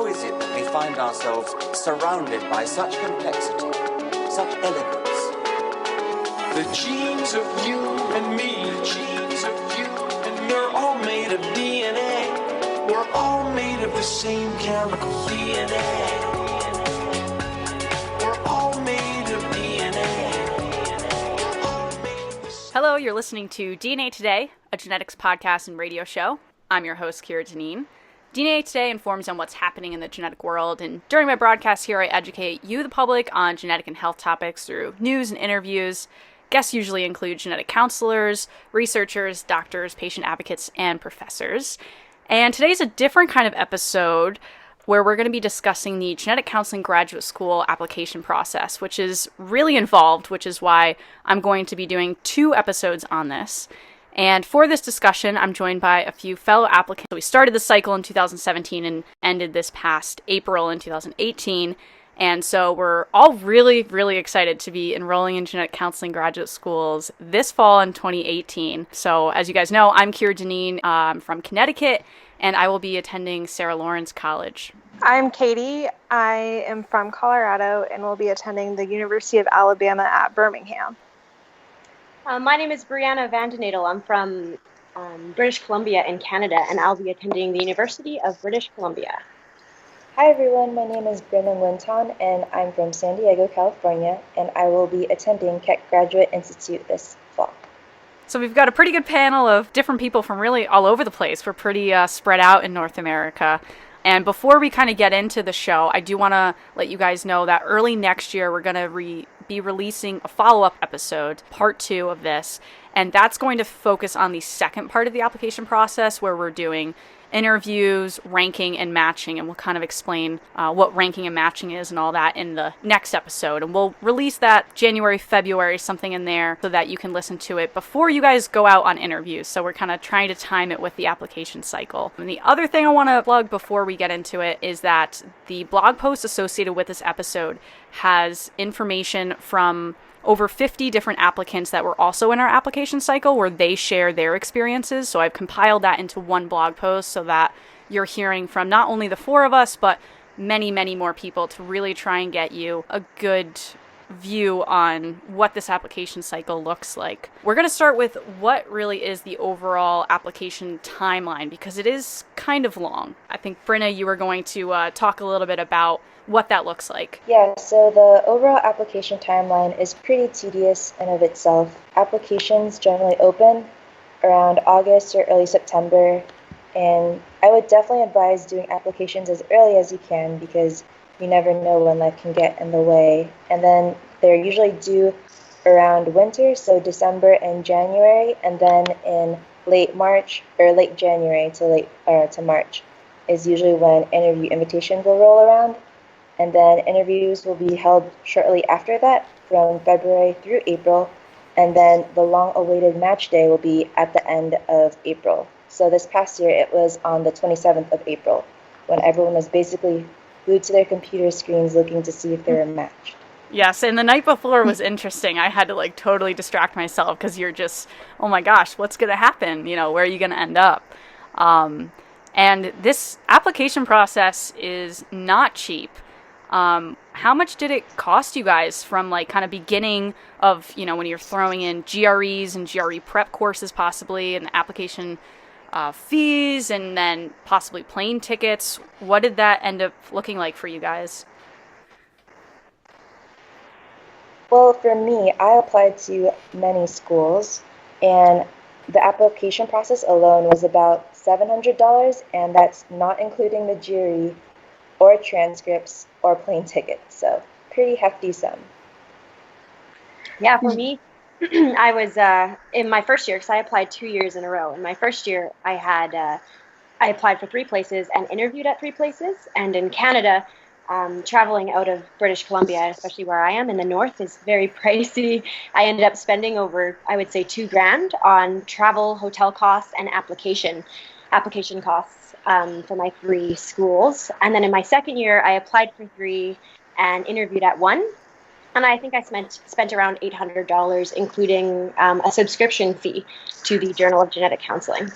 How is it that we find ourselves surrounded by such complexity, such elegance? The genes of you and me, the genes of you and me are all made of DNA. We're all made of the same chemical DNA. We're all made of DNA. Hello, you're listening to DNA Today, a genetics podcast and radio show. I'm your host, Dineen. DNA Today informs on what's happening in the genetic world, and during my broadcast here, I educate you, the public, on genetic and health topics through news and interviews. Guests usually include genetic counselors, researchers, doctors, patient advocates, and professors. And today's a different kind of episode where we're going to be discussing the genetic counseling graduate school application process, which is really involved, which is why I'm going to be doing 2 episodes on this. And for this discussion, I'm joined by a few fellow applicants. So we started the cycle in 2017 and ended this past April in 2018. And so we're all really, really excited to be enrolling in genetic counseling graduate schools this fall in 2018. So as you guys know, I'm Dineen from Connecticut, and I will be attending Sarah Lawrence College. I'm Katie. I am from Colorado and will be attending the University of Alabama at Birmingham. My name is Brianna Vandenadel. I'm from British Columbia in Canada, and I'll be attending the University of British Columbia. Hi everyone, my name is Brennan Winton, and I'm from San Diego, California, and I will be attending Keck Graduate Institute this fall. So we've got a pretty good panel of different people from really all over the place. We're pretty spread out in North America. And before we kind of get into the show, I do want to let you guys know that early next year, we're going to be releasing a follow-up episode, part 2 of this. And that's going to focus on the second part of the application process, where we're doing interviews, ranking, and matching. And we'll kind of explain what ranking and matching is and all that in the next episode. And we'll release that January, February, something in there, so that you can listen to it before you guys go out on interviews. So we're kind of trying to time it with the application cycle. And the other thing I want to plug before we get into it is that the blog post associated with this episode has information from over 50 different applicants that were also in our application cycle, where they share their experiences. So I've compiled that into one blog post so that you're hearing from not only the 4 of us, but many, many more people, to really try and get you a good view on what this application cycle looks like. We're going to start with what really is the overall application timeline, because it is kind of long. I think, Brenna, you were going to talk a little bit about what that looks like. Yeah, so the overall application timeline is pretty tedious in of itself. Applications generally open around August or early September, and I would definitely advise doing applications as early as you can, because you never know when life can get in the way. And then they're usually due around winter, so December and January, and then in late March or late January to March is usually when interview invitations will roll around. And then interviews will be held shortly after that, from February through April. And then the long-awaited match day will be at the end of April. So this past year, it was on the 27th of April, when everyone was basically glued to their computer screens looking to see if they were matched. Yes, and the night before was interesting. I had to totally distract myself, because you're just, oh my gosh, what's going to happen? Where are you going to end up? And this application process is not cheap. How much did it cost you guys from kind of beginning of, when you're throwing in GREs and GRE prep courses possibly, and application fees, and then possibly plane tickets? What did that end up looking like for you guys? Well, for me, I applied to many schools, and the application process alone was about $700, and that's not including the GRE or transcripts or plane tickets, so pretty hefty sum. Yeah, for me, I was in my first year, because I applied 2 years in a row. In my first year, I applied for 3 places and interviewed at 3 places. And in Canada, traveling out of British Columbia, especially where I am in the north, is very pricey. I ended up spending over, I would say, $2,000 on travel, hotel costs, and application costs for my 3 schools. And then in my second year, I applied for 3 and interviewed at 1. And I think I spent around $800, including a subscription fee to the Journal of Genetic Counseling.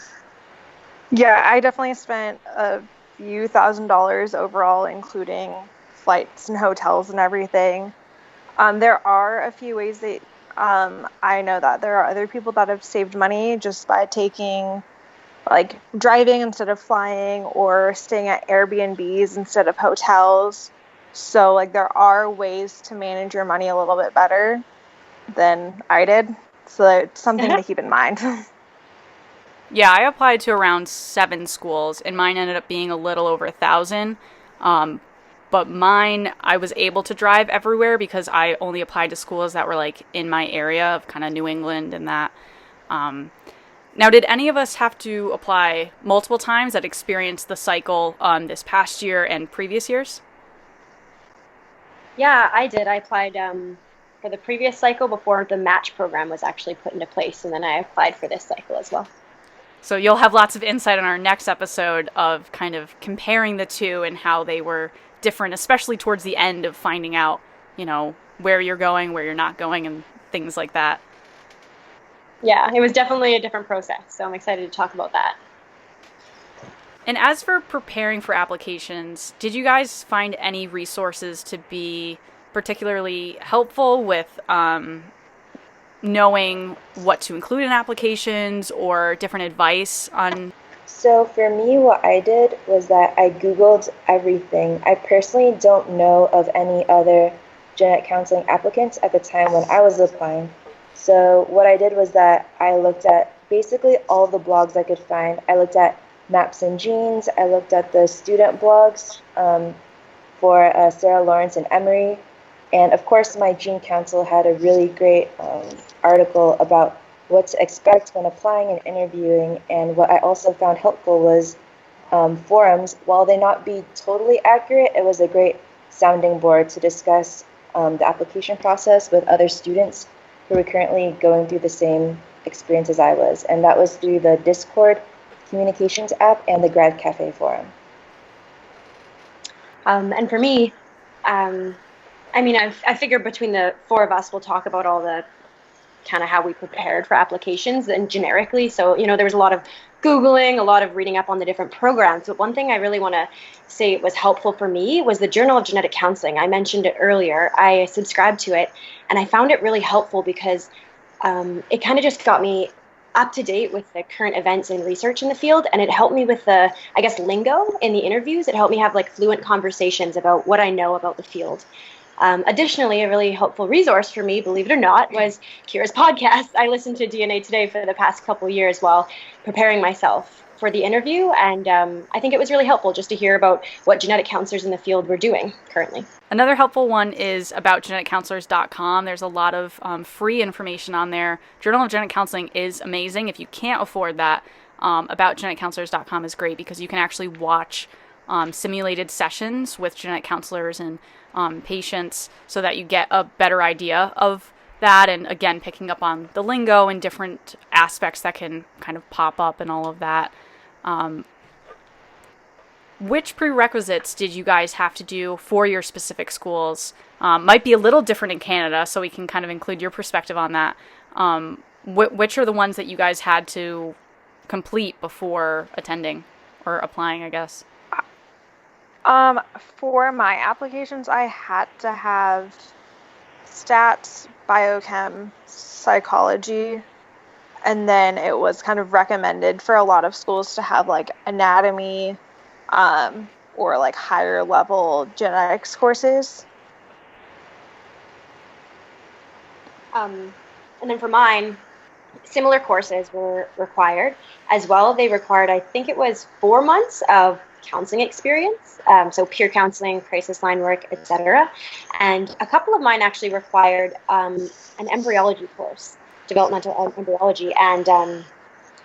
Yeah, I definitely spent a few $1,000s overall, including flights and hotels and everything. There are a few ways that I know that there are other people that have saved money just by taking, like, driving instead of flying or staying at Airbnbs instead of hotels. So, like, there are ways to manage your money a little bit better than I did. So it's something to keep in mind. Yeah, I applied to around 7 schools, and mine ended up being a little over 1,000. But mine, I was able to drive everywhere because I only applied to schools that were, like, in my area of kind of New England and that. Now, did any of us have to apply multiple times that experienced the cycle this past year and previous years? Yeah, I did. I applied for the previous cycle before the match program was actually put into place, and then I applied for this cycle as well. So you'll have lots of insight on our next episode of kind of comparing the two and how they were different, especially towards the end of finding out, where you're going, where you're not going, and things like that. Yeah, it was definitely a different process, so I'm excited to talk about that. And as for preparing for applications, did you guys find any resources to be particularly helpful with knowing what to include in applications or different advice on? So for me, what I did was that I Googled everything. I personally don't know of any other genetic counseling applicants at the time when I was applying. So what I did was that I looked at basically all the blogs I could find. I looked at Maps and Genes. I looked at the student blogs for Sarah Lawrence and Emery. And of course, My Gene Counsel had a really great article about what to expect when applying and interviewing. And what I also found helpful was forums. While they not be totally accurate, it was a great sounding board to discuss the application process with other students who were currently going through the same experience as I was. And that was through the Discord communications app and the Grad Cafe forum. And for me, I figure between the 4 of us, we'll talk about all the kind of how we prepared for applications and generically. So, there was a lot of Googling, a lot of reading up on the different programs. But one thing I really want to say was helpful for me was the Journal of Genetic Counseling. I mentioned it earlier. I subscribed to it, and I found it really helpful because it kind of just got me up to date with the current events and research in the field, and it helped me with the, lingo in the interviews. It helped me have fluent conversations about what I know about the field. Additionally, a really helpful resource for me, believe it or not, was Kira's podcast. I listened to DNA Today for the past couple years while preparing myself for the interview, and I think it was really helpful just to hear about what genetic counselors in the field were doing currently. Another helpful one is aboutgeneticcounselors.com. There's a lot of free information on there. Journal of Genetic Counseling is amazing. If you can't afford that, aboutgeneticcounselors.com is great because you can actually watch simulated sessions with genetic counselors and patients so that you get a better idea of that, and again, picking up on the lingo and different aspects that can kind of pop up and all of that. Which prerequisites did you guys have to do for your specific schools? Might be a little different in Canada, so we can kind of include your perspective on that. Which are the ones that you guys had to complete before attending or applying, I guess? For my applications, I had to have stats, biochem, psychology, and then it was kind of recommended for a lot of schools to have anatomy, or higher level genetics courses. And then for mine, similar courses were required as well. They required, I think it was 4 months of counseling experience, so peer counseling, crisis line work, etc. And a couple of mine actually required an embryology course, developmental embryology, and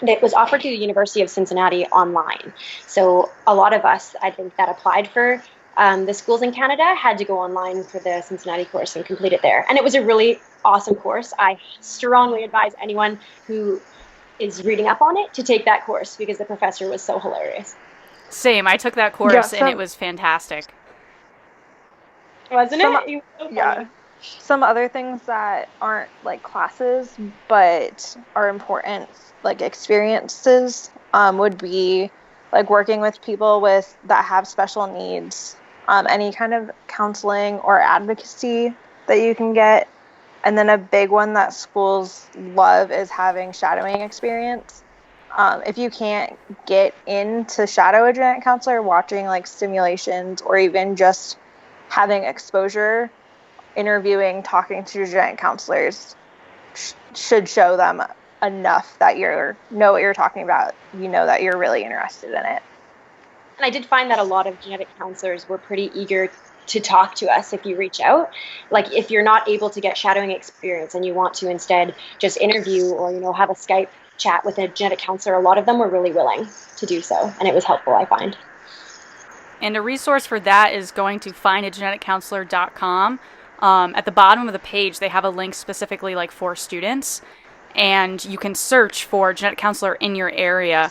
it was offered to the University of Cincinnati online. So a lot of us, I think, that applied for the schools in Canada had to go online for the Cincinnati course and complete it there. And it was a really awesome course. I strongly advise anyone who is reading up on it to take that course because the professor was so hilarious. Same. I took that course and it was fantastic. Wasn't it? Yeah. Some other things that aren't classes but are important experiences would be like working with people that have special needs, any kind of counseling or advocacy that you can get. And then a big one that schools love is having shadowing experience. If you can't get in to shadow a genetic counselor, watching like simulations or even just having exposure, interviewing, talking to genetic counselors should show them enough that you know what you're talking about, you know that you're really interested in it. And I did find that a lot of genetic counselors were pretty eager to talk to us if you reach out. Like if you're not able to get shadowing experience and you want to instead just interview or, have a Skype chat with a genetic counselor, a lot of them were really willing to do so. And it was helpful, I find. And a resource for that is going to findageneticcounselor.com. At the bottom of the page, they have a link specifically like for students. And you can search for genetic counselor in your area.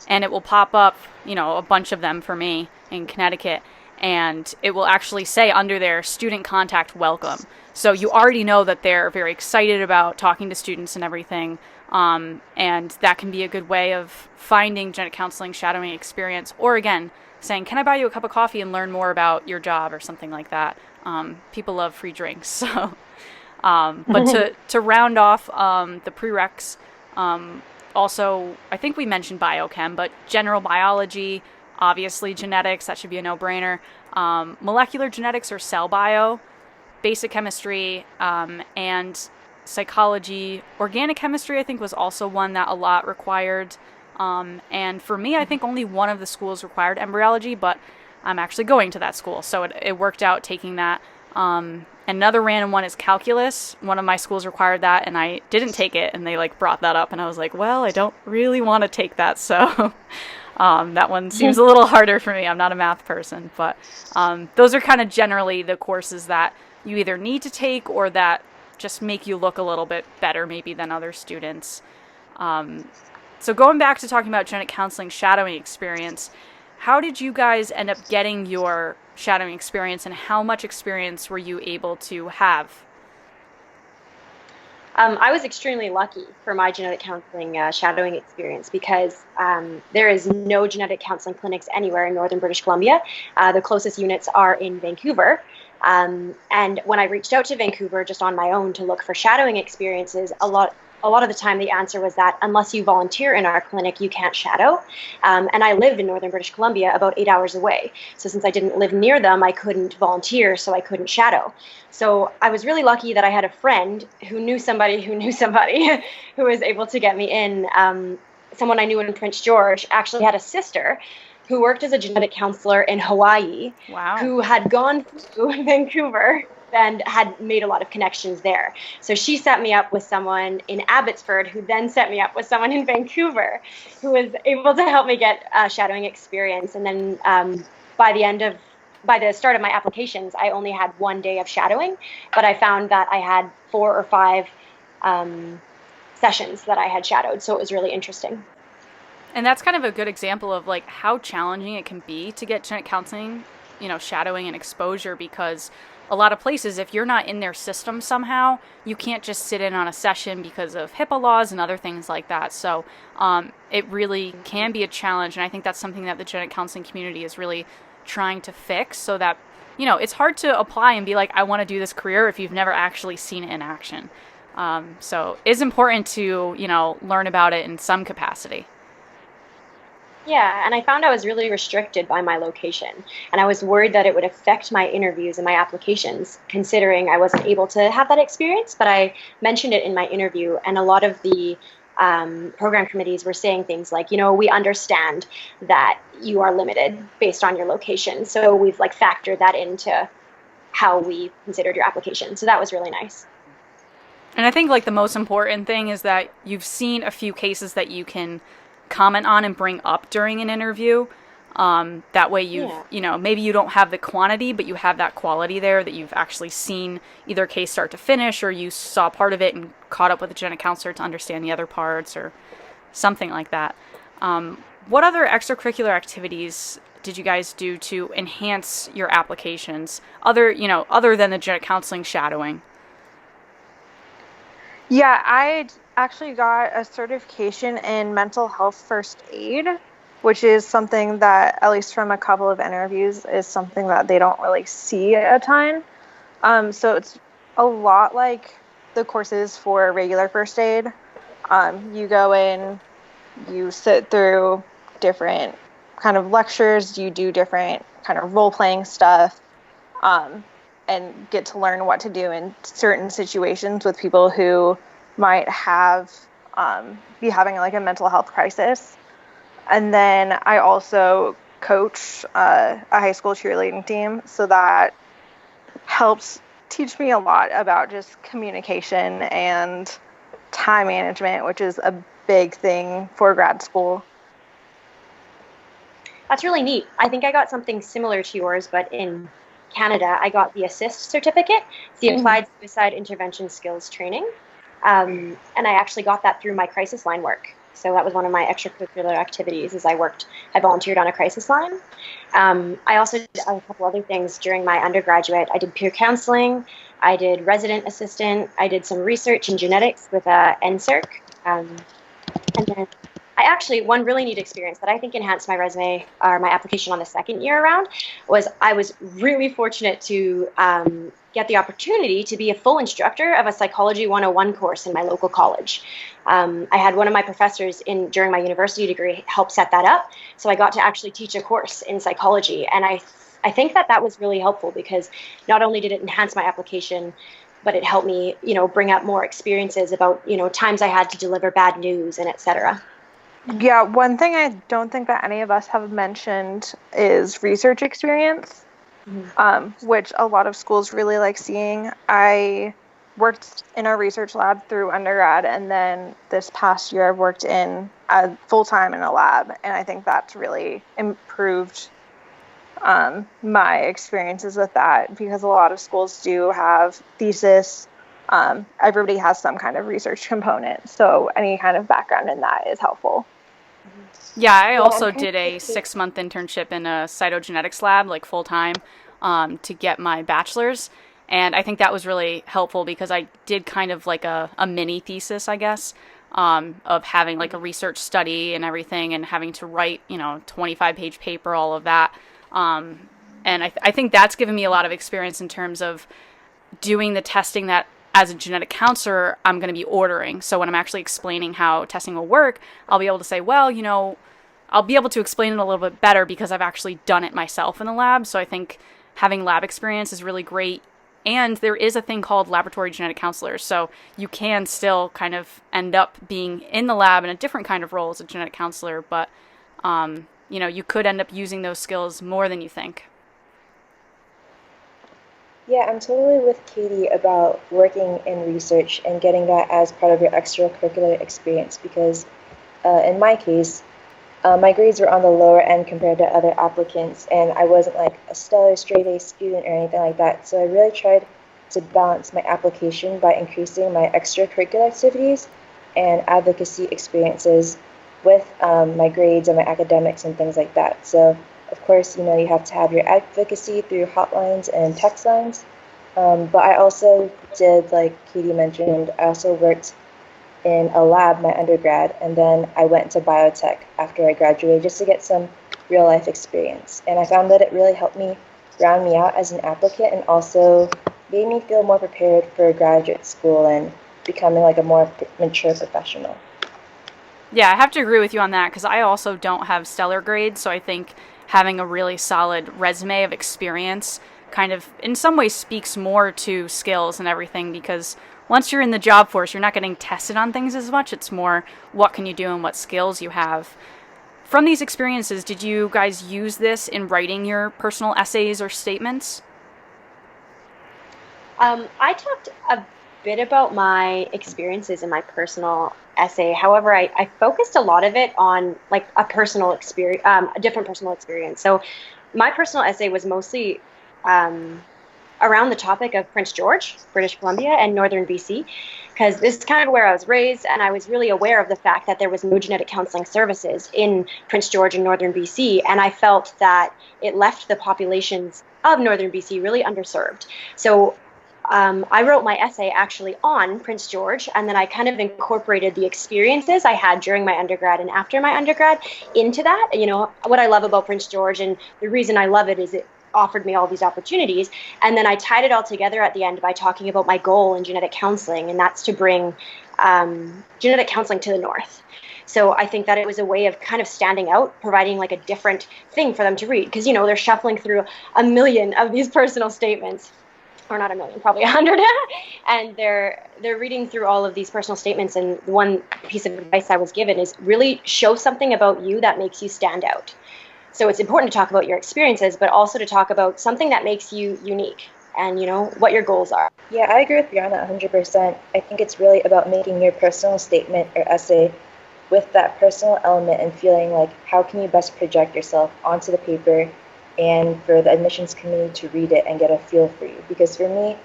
And it will pop up, a bunch of them for me in Connecticut. And it will actually say under there, student contact welcome. So you already know that they're very excited about talking to students and everything. And that can be a good way of finding genetic counseling shadowing experience. Or again, saying, can I buy you a cup of coffee and learn more about your job or something like that? People love free drinks. So, but to round off the prereqs, also, I think we mentioned biochem, but general biology, obviously genetics, that should be a no-brainer. Molecular genetics or cell bio, basic chemistry, and psychology. Organic chemistry, I think, was also one that a lot required. And for me, I think only one of the schools required embryology, but I'm actually going to that school, so it worked out taking that. Another random one is calculus. One of my schools required that, and I didn't take it, and they brought that up, and I was like, well, I don't really want to take that, so that one seems a little harder for me. I'm not a math person, but those are kind of generally the courses that you either need to take or that just make you look a little bit better maybe than other students. So going back to talking about genetic counseling shadowing experience, how did you guys end up getting your shadowing experience, and how much experience were you able to have? I was extremely lucky for my genetic counseling shadowing experience because there is no genetic counseling clinics anywhere in northern British Columbia. The closest units are in Vancouver. And when I reached out to Vancouver just on my own to look for shadowing experiences, a lot of the time the answer was that unless you volunteer in our clinic, you can't shadow. And I live in northern British Columbia, about 8 hours away. So since I didn't live near them, I couldn't volunteer, so I couldn't shadow. So I was really lucky that I had a friend who knew somebody who was able to get me in. Someone I knew in Prince George actually had a sister who worked as a genetic counselor in Hawaii. Wow. Who had gone to Vancouver and had made a lot of connections there. So she set me up with someone in Abbotsford, who then set me up with someone in Vancouver, who was able to help me get shadowing experience. And then by the start of my applications, I only had 1 day of shadowing, but I found that I had 4 or 5 sessions that I had shadowed. So it was really interesting. And that's kind of a good example of how challenging it can be to get genetic counseling, shadowing and exposure, because a lot of places, if you're not in their system somehow, you can't just sit in on a session because of HIPAA laws and other things like that. So it really can be a challenge. And I think that's something that the genetic counseling community is really trying to fix, so that, it's hard to apply and be like, I want to do this career if you've never actually seen it in action. So it's important to, learn about it in some capacity. Yeah, and I found I was really restricted by my location, and I was worried that it would affect my interviews and my applications, considering I wasn't able to have that experience, but I mentioned it in my interview, and a lot of the program committees were saying things like, we understand that you are limited based on your location, so we've factored that into how we considered your application, so that was really nice. And I think the most important thing is that you've seen a few cases that you can comment on and bring up during an interview. That way maybe you don't have the quantity, but you have that quality there, that you've actually seen either case start to finish, or you saw part of it and caught up with a genetic counselor to understand the other parts, or something like that. What other extracurricular activities did you guys do to enhance your applications, other than the genetic counseling shadowing? Yeah, I actually got a certification in mental health first aid. which is something that, at least from a couple of interviews, is something that they don't really see a ton. So it's a lot like the courses for regular first aid. You go in, you sit through different kind of lectures, you do different kind of role-playing stuff, and get to learn what to do in certain situations with people who might be having like a mental health crisis. And then I also coach a high school cheerleading team, so that helps teach me a lot about just communication and time management, which is a big thing for grad school. That's really neat. I think I got something similar to yours, but in Canada, I got the ASSIST certificate, the Applied Suicide Intervention Skills Training. And I actually got that through my crisis line work. So that was one of my extracurricular activities, is I volunteered on a crisis line. I also did a couple other things during my undergraduate. I did peer counseling, I did resident assistant, I did some research in genetics with NSERC. And then one really neat experience that I think enhanced my resume or my application on the second year around was I was really fortunate to get the opportunity to be a full instructor of a Psychology 101 course in my local college. I had one of my professors during my university degree help set that up, so I got to actually teach a course in psychology, and I think that was really helpful because not only did it enhance my application, but it helped me, bring up more experiences about, times I had to deliver bad news and et cetera. Yeah, one thing I don't think that any of us have mentioned is research experience, which a lot of schools really like seeing. I worked in a research lab through undergrad, and then this past year I've worked in full-time in a lab, and I think that's really improved my experiences with that, because a lot of schools do have thesis. Everybody has some kind of research component, so any kind of background in that is helpful. Yeah, I also did a 6-month internship in a cytogenetics lab, like full-time, to get my bachelor's. And I think that was really helpful because I did kind of like a mini thesis, I guess, of having like a research study and everything and having to write, 25-page paper, all of that. And I think that's given me a lot of experience in terms of doing the testing that as a genetic counselor, I'm going to be ordering. So when I'm actually explaining how testing will work, I'll be able to say, well, I'll be able to explain it a little bit better because I've actually done it myself in the lab. So I think having lab experience is really great. And there is a thing called laboratory genetic counselors. So you can still kind of end up being in the lab in a different kind of role as a genetic counselor. But, you could end up using those skills more than you think. Yeah, I'm totally with Katie about working in research and getting that as part of your extracurricular experience because in my case, my grades were on the lower end compared to other applicants, and I wasn't like a stellar straight-A student or anything like that, so I really tried to balance my application by increasing my extracurricular activities and advocacy experiences with my grades and my academics and things like that. So of course, you have to have your advocacy through hotlines and text lines. But I also did, like Katie mentioned, I also worked in a lab my undergrad, and then I went to biotech after I graduated just to get some real life experience. And I found that it really helped me round me out as an applicant and also made me feel more prepared for graduate school and becoming like a more mature professional. Yeah, I have to agree with you on that because I also don't have stellar grades, so I think having a really solid resume of experience kind of in some ways speaks more to skills and everything, because once you're in the job force, you're not getting tested on things as much. It's more what can you do and what skills you have. From these experiences, did you guys use this in writing your personal essays or statements? I talked a bit about my experiences in my personal essay. However, I focused a lot of it on like a personal experience, a different personal experience. So my personal essay was mostly around the topic of Prince George, British Columbia, and Northern BC, because this is kind of where I was raised, and I was really aware of the fact that there was no genetic counseling services in Prince George and Northern BC, and I felt that it left the populations of Northern BC really underserved. So I wrote my essay actually on Prince George, and then I kind of incorporated the experiences I had during my undergrad and after my undergrad into that. You know, what I love about Prince George, and the reason I love it is it offered me all these opportunities. And then I tied it all together at the end by talking about my goal in genetic counseling, and that's to bring genetic counseling to the North. So I think that it was a way of kind of standing out, providing like a different thing for them to read. Because, you know, they're shuffling through a million of these personal statements, or not a million, probably 100, and they're reading through all of these personal statements. And the one piece of advice I was given is really show something about you that makes you stand out. So it's important to talk about your experiences, but also to talk about something that makes you unique and, you know, what your goals are. Yeah, I agree with you on that 100%. I think it's really about making your personal statement or essay with that personal element and feeling like how can you best project yourself onto the paper and for the admissions committee to read it and get a feel for you. Because for me,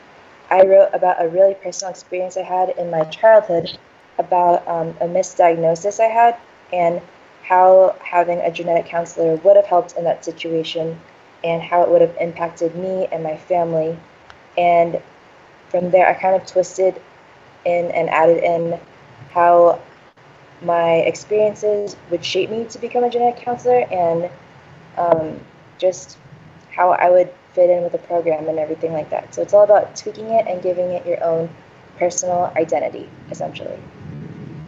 I wrote about a really personal experience I had in my childhood about a misdiagnosis I had and how having a genetic counselor would have helped in that situation and how it would have impacted me and my family. And from there, I kind of twisted in and added in how my experiences would shape me to become a genetic counselor and just how I would fit in with the program and everything like that. So it's all about tweaking it and giving it your own personal identity, essentially.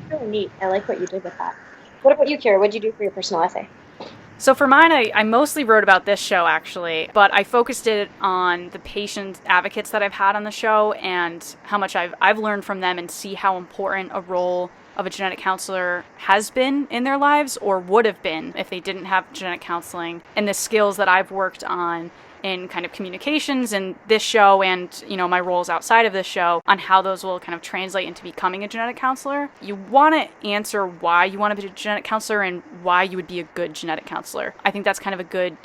Really neat. I like what you did with that. What about you, Kira? What did you do for your personal essay? So for mine, I mostly wrote about this show, actually, but I focused it on the patient advocates that I've had on the show and how much I've learned from them and see how important a role of a genetic counselor has been in their lives or would have been if they didn't have genetic counseling, and the skills that I've worked on in kind of communications in this show and, you know, my roles outside of this show on how those will kind of translate into becoming a genetic counselor. You want to answer why you want to be a genetic counselor and why you would be a good genetic counselor. I think that's kind of a good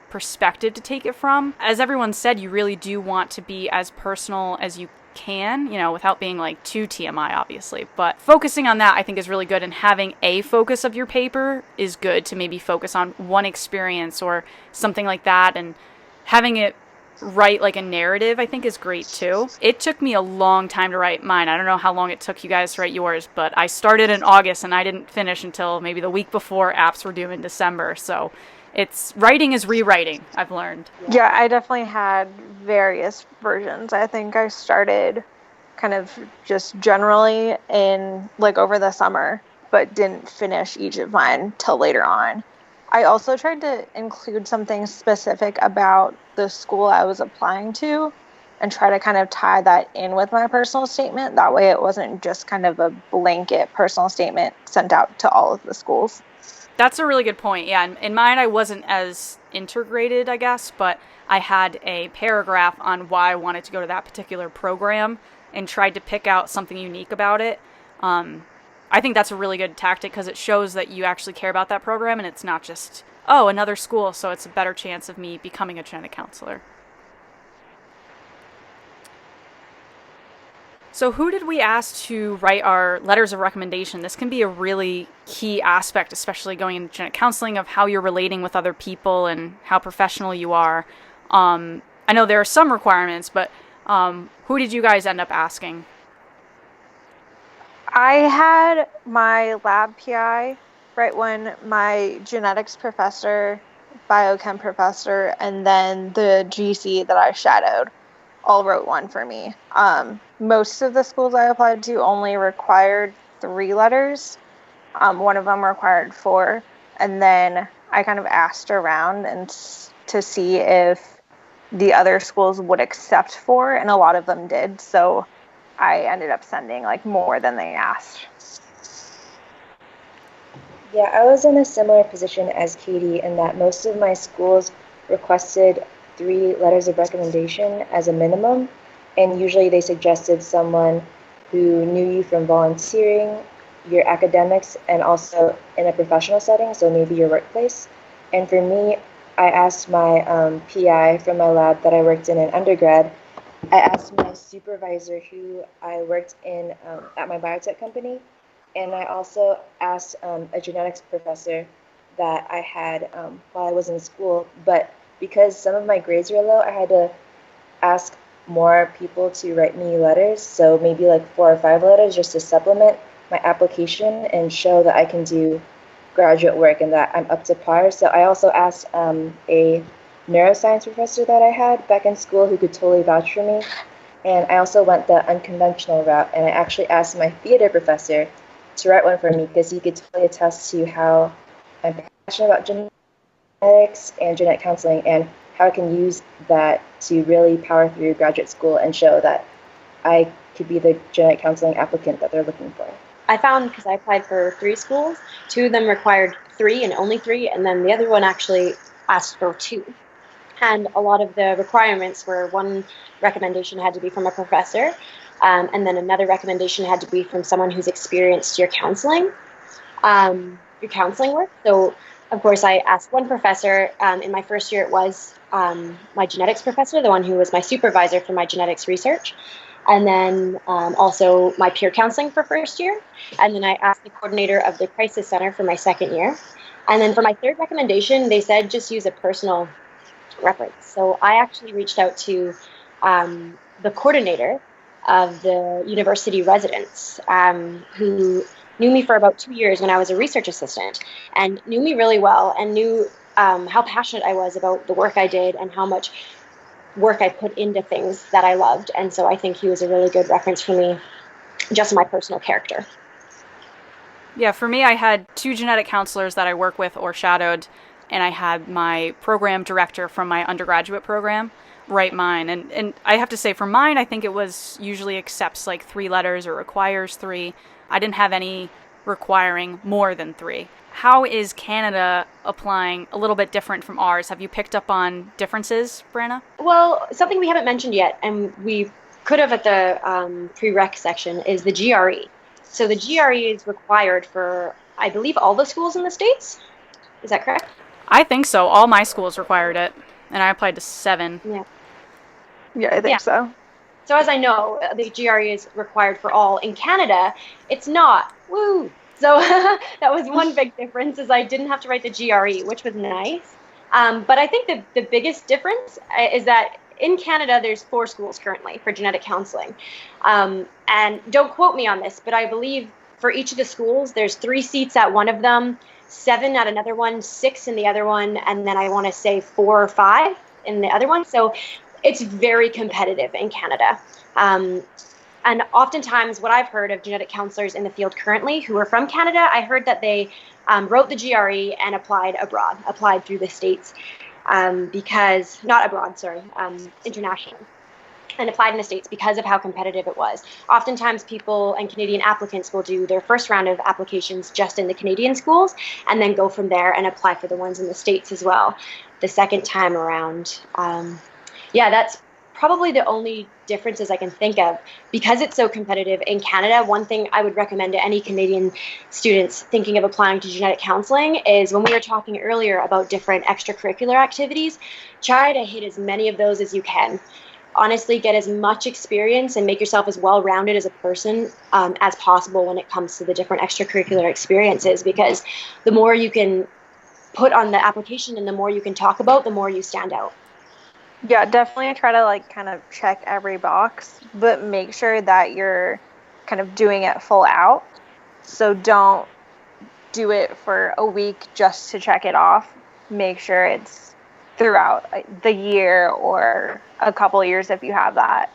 perspective to take it from. As everyone said, you really do want to be as personal as you can, you know, without being like too TMI, obviously. But focusing on that, I think, is really good, and having a focus of your paper is good to maybe focus on one experience or something like that, and having it write like a narrative, I think, is great too. It took me a long time to write mine. I don't know how long it took you guys to write yours, but I started in August and I didn't finish until maybe the week before apps were due in December. So writing is rewriting, I've learned. Yeah, I definitely had various versions. I think I started kind of just generally in like over the summer, but didn't finish each of mine till later on. I also tried to include something specific about the school I was applying to and try to kind of tie that in with my personal statement. That way it wasn't just kind of a blanket personal statement sent out to all of the schools. That's a really good point. Yeah, in mine I wasn't as integrated, I guess, but I had a paragraph on why I wanted to go to that particular program and tried to pick out something unique about it. I think that's a really good tactic because it shows that you actually care about that program and it's not just, oh, another school, so it's a better chance of me becoming a genetic counselor. So who did we ask to write our letters of recommendation? This can be a really key aspect, especially going into genetic counseling, of how you're relating with other people and how professional you are. I know there are some requirements, but who did you guys end up asking? I had my lab PI right when my genetics professor, biochem professor, and then the GC that I shadowed all wrote one for me. Most of the schools I applied to only required 3 letters. One of them required 4. And then I kind of asked around and to see if the other schools would accept 4, and a lot of them did. So I ended up sending like more than they asked. Yeah, I was in a similar position as Katie in that most of my schools requested 3 letters of recommendation as a minimum, and usually they suggested someone who knew you from volunteering, your academics, and also in a professional setting, so maybe your workplace. And for me, I asked my PI from my lab that I worked in undergrad. I asked my supervisor who I worked in at my biotech company, and I also asked a genetics professor that I had while I was in school. But because some of my grades were low, I had to ask more people to write me letters, so maybe like 4 or 5 letters just to supplement my application and show that I can do graduate work and that I'm up to par. So I also asked a neuroscience professor that I had back in school who could totally vouch for me. And I also went the unconventional route, and I actually asked my theater professor to write one for me because he could totally attest to how I'm passionate about genetics and genetic counseling and how I can use that to really power through graduate school and show that I could be the genetic counseling applicant that they're looking for. I found, because I applied for 3 schools, 2 of them required 3 and only 3, and then the other one actually asked for 2. And a lot of the requirements were, one recommendation had to be from a professor, and then another recommendation had to be from someone who's experienced your counseling work. So, of course, I asked one professor. In my first year, it was my genetics professor, the one who was my supervisor for my genetics research. And then also my peer counseling for first year. And then I asked the coordinator of the crisis center for my second year. And then for my third recommendation, they said just use a personal reference. So I actually reached out to the coordinator of the university residents who knew me for about 2 years when I was a research assistant and knew me really well and knew how passionate I was about the work I did and how much work I put into things that I loved. And so I think he was a really good reference for me, just my personal character. Yeah, for me, I had 2 genetic counselors that I work with or shadowed, and I had my program director from my undergraduate program write mine. And I have to say, for mine, I think it was usually accepts like 3 letters or requires 3. I didn't have any requiring more than 3. How is Canada applying a little bit different from ours? Have you picked up on differences, Branna? Well, something we haven't mentioned yet, and we could have at the prereq section, is the GRE. So the GRE is required for, I believe, all the schools in the States. Is that correct? I think so. All my schools required it, and I applied to 7. Yeah, I think so. So as I know, the GRE is required for all. In Canada, it's not. Woo! So that was one big difference, is I didn't have to write the GRE, which was nice. But I think the biggest difference is that in Canada, there's 4 schools currently for genetic counseling. And don't quote me on this, but I believe for each of the schools, there's 3 seats at one of them, 7 at another one, 6 in the other one, and then I want to say 4 or 5 in the other one. So it's very competitive in Canada. And oftentimes what I've heard of genetic counselors in the field currently who are from Canada, I heard that they wrote the GRE and applied through the States internationally, and applied in the States because of how competitive it was. Oftentimes people and Canadian applicants will do their first round of applications just in the Canadian schools and then go from there and apply for the ones in the States as well the second time around. That's probably the only differences I can think of. Because it's so competitive in Canada, one thing I would recommend to any Canadian students thinking of applying to genetic counseling is, when we were talking earlier about different extracurricular activities, try to hit as many of those as you can. Honestly, get as much experience and make yourself as well-rounded as a person as possible when it comes to the different extracurricular experiences, because the more you can put on the application and the more you can talk about, the more you stand out. Yeah, definitely try to kind of check every box, but make sure that you're kind of doing it full out. So don't do it for a week just to check it off. Make sure it's throughout the year or a couple years if you have that.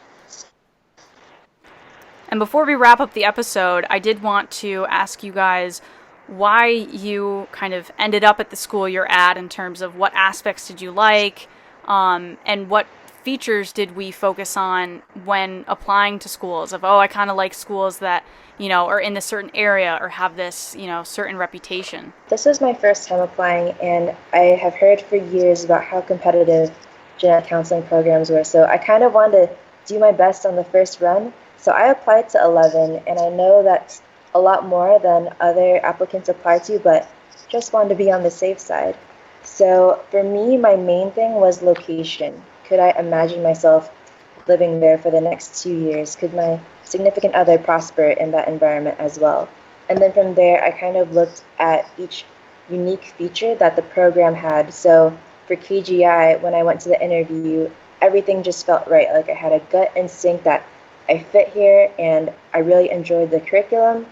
And before we wrap up the episode, I did want to ask you guys why you kind of ended up at the school you're at, in terms of what aspects did you like, and what features did we focus on when applying to schools of, I kind of like schools that, are in this certain area or have this, certain reputation. This was my first time applying, and I have heard for years about how competitive genetic counseling programs were, so I kind of wanted to do my best on the first run. So I applied to 11, and I know that's a lot more than other applicants apply to, but just wanted to be on the safe side. So for me, my main thing was location. Could I imagine myself living there for the next 2 years? Could my significant other prosper in that environment as well? And then from there, I kind of looked at each unique feature that the program had. So for KGI, when I went to the interview, everything just felt right. Like I had a gut instinct that I fit here, and I really enjoyed the curriculum.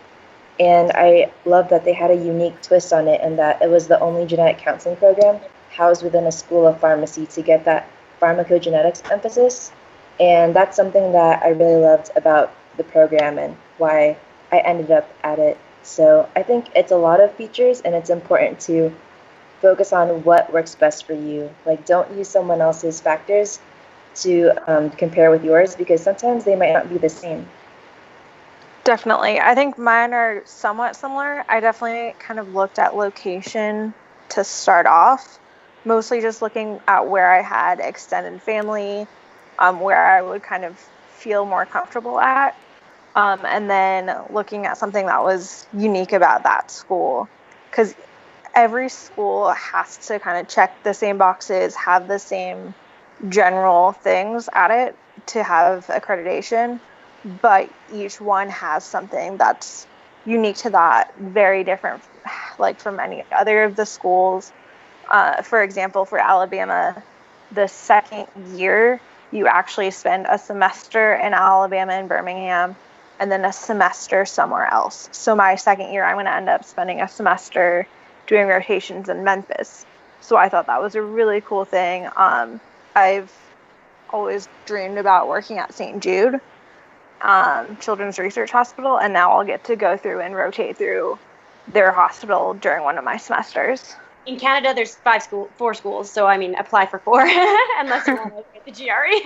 And I love that they had a unique twist on it, and that it was the only genetic counseling program housed within a school of pharmacy to get that pharmacogenetics emphasis. And that's something that I really loved about the program and why I ended up at it. So I think it's a lot of features, and it's important to focus on what works best for you. Like, don't use someone else's factors to compare with yours, because sometimes they might not be the same. Definitely. I think mine are somewhat similar. I definitely kind of looked at location to start off, mostly just looking at where I had extended family, where I would kind of feel more comfortable at, and then looking at something that was unique about that school, because every school has to kind of check the same boxes, have the same general things at it to have accreditation, but each one has something that's unique to that, very different like from any other of the schools. For example, for Alabama, the second year you actually spend a semester in Alabama in Birmingham and then a semester somewhere else. So my second year, I'm going to end up spending a semester doing rotations in Memphis. So I thought that was a really cool thing. I've always dreamed about working at St. Jude Children's Research Hospital, and now I'll get to go through and rotate through their hospital during one of my semesters. In Canada, there's 4 schools, so I mean, apply for 4 unless you want to get the GRE.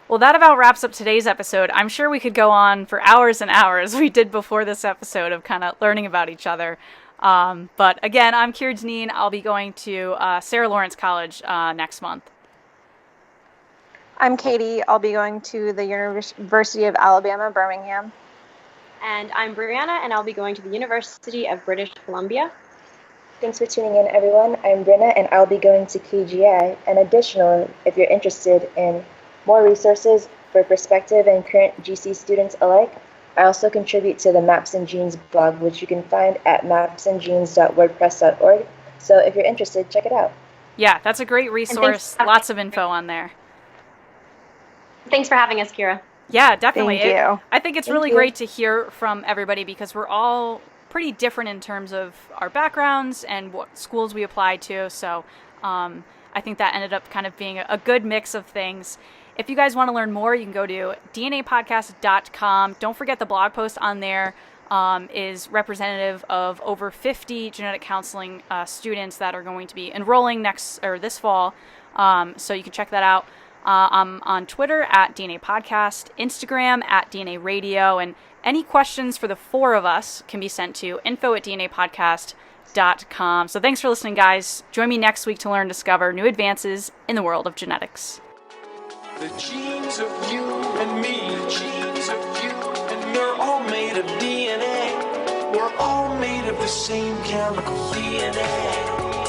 Well, that about wraps up today's episode. I'm sure we could go on for hours and hours. We did before this episode of kind of learning about each other. But again, I'm Kira Dineen. I'll be going to Sarah Lawrence College next month. I'm Katie. I'll be going to the University of Alabama, Birmingham. And I'm Brianna, and I'll be going to the University of British Columbia. Thanks for tuning in, everyone. I'm Brenna, and I'll be going to KGI. And additionally, if you're interested in more resources for prospective and current GC students alike, I also contribute to the Maps and Genes blog, which you can find at mapsandgenes.wordpress.org. So if you're interested, check it out. Yeah, that's a great resource. Lots of info on there. Thanks for having us, Kira. Yeah, definitely. Thank you. I think it's really great to hear from everybody, because we're all pretty different in terms of our backgrounds and what schools we apply to. So I think that ended up kind of being a good mix of things. If you guys want to learn more, you can go to dnapodcast.com. Don't forget the blog post on there is representative of over 50 genetic counseling students that are going to be enrolling this fall. So you can check that out. I'm on Twitter at DNA Podcast, Instagram at DNA Radio, and any questions for the 4 of us can be sent to info@dnapodcast.com. So thanks for listening, guys. Join me next week to learn and discover new advances in the world of genetics. The genes of you and me, the genes of you and me, are all made of DNA. We're all made of the same chemical DNA.